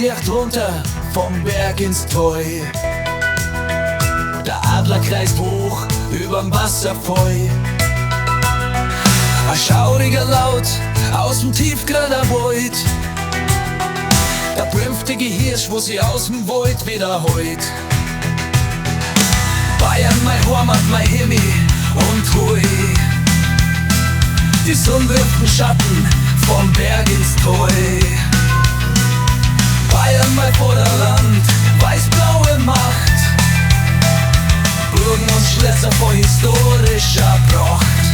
zieht runter vom Berg ins Treu. Der Adler kreist hoch überm Wasserfeu. Ein schauriger Laut aus dem tiefgrüner Wald. Der brünftige Hirsch, wo sie aus dem Wald wiederholt. Bayern, mein Heimat, mein Himmel und Hui. Die Sonne wirft den Schatten vom Berg ins Treu. Bayern, mein Vorderland, weiß-blaue Macht. Burgen und Schlösser vor historischer Pracht.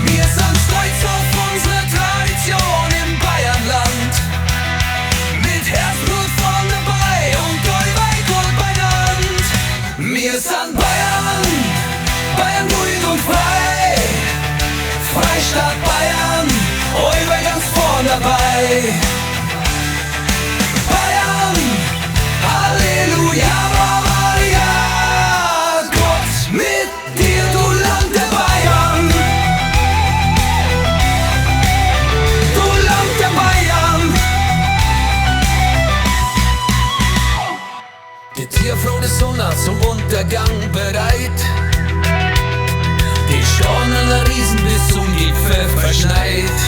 Wir sind stolz auf unsere Tradition im Bayernland. Mit Herzblut vorn dabei und Gold beieinander. Wir sind Bayern, Bayern ruhig und frei. Freistaat Bayern, euer ganz vorn dabei. Bayern, Halleluja, Maria, Gott mit dir, du Land der Bayern. Du Land der Bayern. Die tierfrohe Sonne zum Untergang bereit. Die Stornen Riesen bis zum Gipfel verschneit.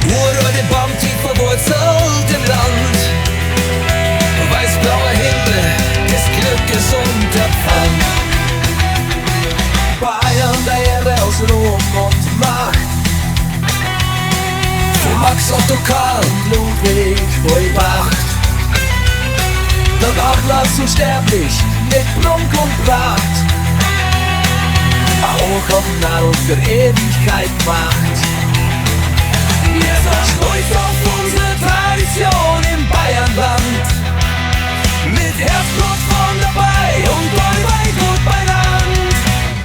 Urrote Baum tief verwurzelt im Land. Weiß-blauer Himmel, des Glückes Unterpfand. Bayern, der Ehre aus Ruhm und Macht. Von Max Otto Karl und Ludwig vollbracht. Der Adler unsterblich mit Prunk und Pracht. Auch auf Nadel für Ewigkeit macht. Wir sind stolz auf unsere Tradition im Bayernland. Mit Herzblut vorn dabei und gut beieinander.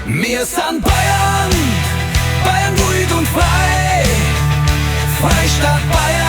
Wir sind Bayern, Bayern ruhig und frei. Freistaat Bayern.